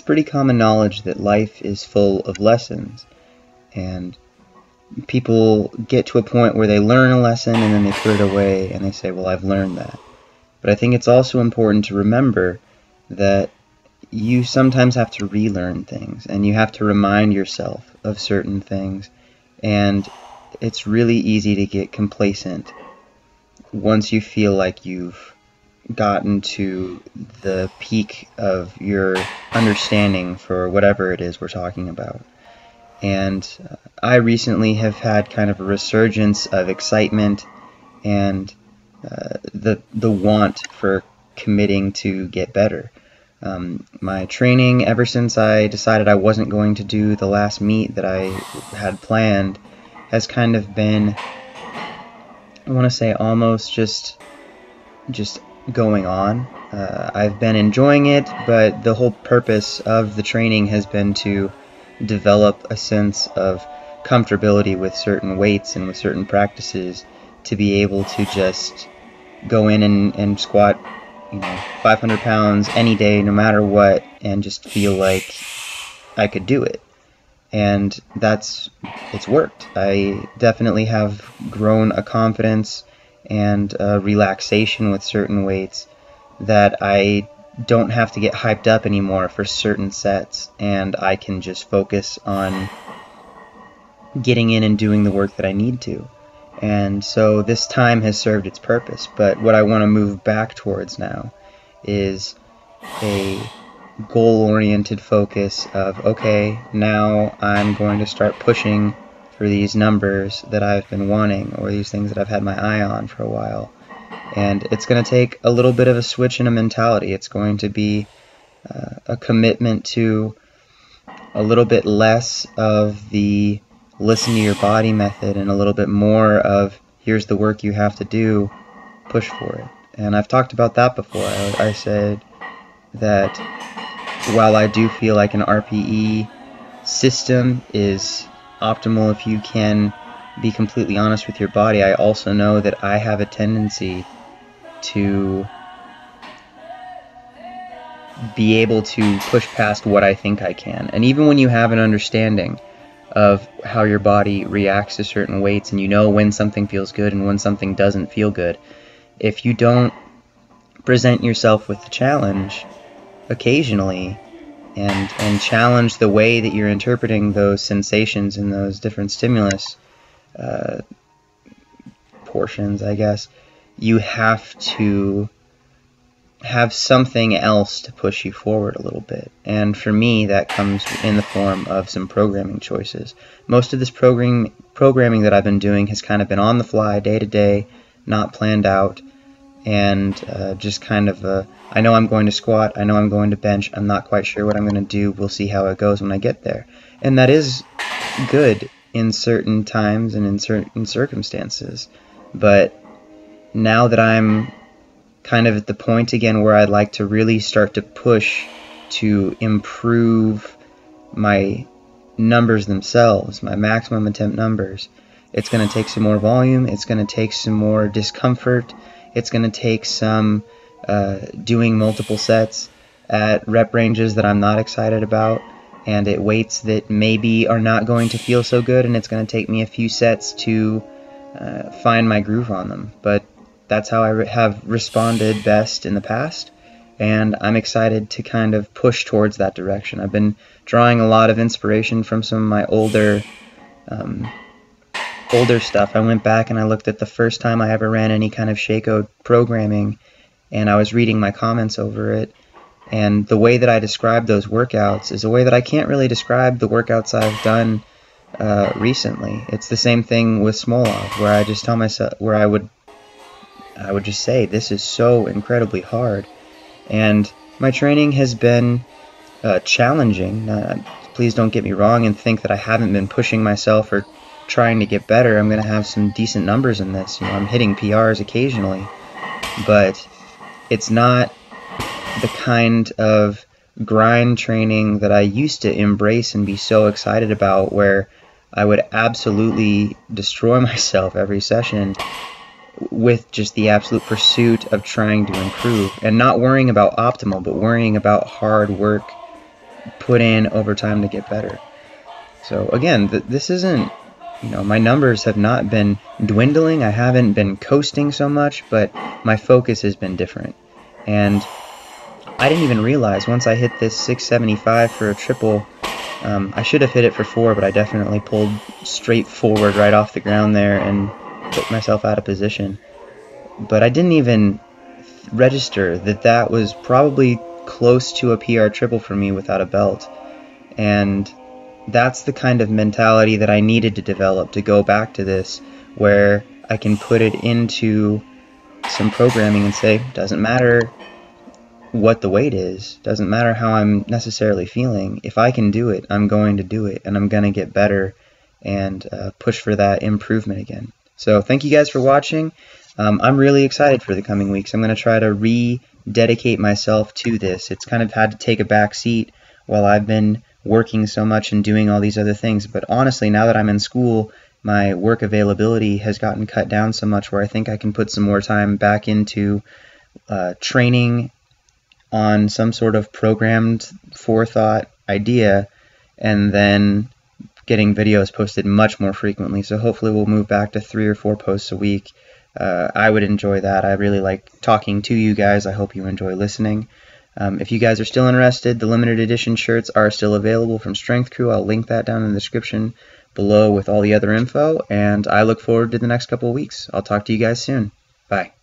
pretty common knowledge that life is full of lessons, and people get to a point where they learn a lesson and then they put it away and they say, well, I've learned that. But I think it's also important to remember that you sometimes have to relearn things, and you have to remind yourself of certain things, and it's really easy to get complacent once you feel like you've gotten to the peak of your understanding for whatever it is we're talking about. And I recently have had kind of a resurgence of excitement and the want for committing to get better. My training, ever since I decided I wasn't going to do the last meet that I had planned, has kind of been, I want to say, almost just going on. I've been enjoying it, but the whole purpose of the training has been to develop a sense of comfortability with certain weights and with certain practices, to be able to just go in and squat 500 pounds any day, no matter what, and just feel like I could do it. And it's worked. I definitely have grown a confidence and a relaxation with certain weights that I don't have to get hyped up anymore for certain sets, and I can just focus on getting in and doing the work that I need to. And so this time has served its purpose, but what I want to move back towards now is a goal-oriented focus of, okay, now I'm going to start pushing for these numbers that I've been wanting, or these things that I've had my eye on for a while. And it's going to take a little bit of a switch in a mentality. It's going to be a commitment to a little bit less of the listen to your body method and a little bit more of, here's the work you have to do, push for it. And I've talked about that before. I said that while I do feel like an RPE system is optimal if you can be completely honest with your body, I also know that I have a tendency to be able to push past what I think I can. And even when you have an understanding of how your body reacts to certain weights, and you know when something feels good and when something doesn't feel good, if you don't present yourself with the challenge occasionally and challenge the way that you're interpreting those sensations and those different stimulus portions, I guess, you have to have something else to push you forward a little bit. And for me, that comes in the form of some programming choices. Most of this programming that I've been doing has kind of been on the fly, day to day, not planned out, and just kind of I know I'm going to squat, I know I'm going to bench, I'm not quite sure what I'm going to do, we'll see how it goes when I get there. And that is good in certain times and in certain circumstances. But now that I'm kind of at the point again where I'd like to really start to push to improve my numbers themselves, my maximum attempt numbers, it's going to take some more volume, it's going to take some more discomfort, it's going to take some doing multiple sets at rep ranges that I'm not excited about, and at weights that maybe are not going to feel so good, and it's going to take me a few sets to find my groove on them. But that's how I have responded best in the past, and I'm excited to kind of push towards that direction. I've been drawing a lot of inspiration from some of my older stuff. I went back and I looked at the first time I ever ran any kind of Shaco programming, and I was reading my comments over it, and the way that I describe those workouts is a way that I can't really describe the workouts I've done recently. It's the same thing with Smolov, where I just tell myself, where I would just say, this is so incredibly hard. And my training has been challenging. Please don't get me wrong and think that I haven't been pushing myself or trying to get better. I'm going to have some decent numbers in this. I'm hitting PRs occasionally, but it's not the kind of grind training that I used to embrace and be so excited about, where I would absolutely destroy myself every session with just the absolute pursuit of trying to improve, and not worrying about optimal, but worrying about hard work put in over time to get better. So again, this isn't, my numbers have not been dwindling. I haven't been coasting so much, but my focus has been different. And I didn't even realize once I hit this 675 for a triple, I should have hit it for 4, but I definitely pulled straight forward right off the ground there and put myself out of position. But I didn't even register that that was probably close to a PR triple for me without a belt. And that's the kind of mentality that I needed to develop to go back to this, where I can put it into some programming and say, doesn't matter what the weight is, doesn't matter how I'm necessarily feeling, if I can do it, I'm going to do it, and I'm going to get better and push for that improvement again. So thank you guys for watching. I'm really excited for the coming weeks. I'm going to try to rededicate myself to this. It's kind of had to take a back seat while I've been working so much and doing all these other things, but honestly, now that I'm in school, my work availability has gotten cut down so much where I think I can put some more time back into training on some sort of programmed forethought idea, and then getting videos posted much more frequently. So hopefully we'll move back to 3 or 4 posts a week. I would enjoy that. I really like talking to you guys. I hope you enjoy listening. If you guys are still interested, the limited edition shirts are still available from Strength Crew. I'll link that down in the description below with all the other info, and I look forward to the next couple of weeks. I'll talk to you guys soon. Bye.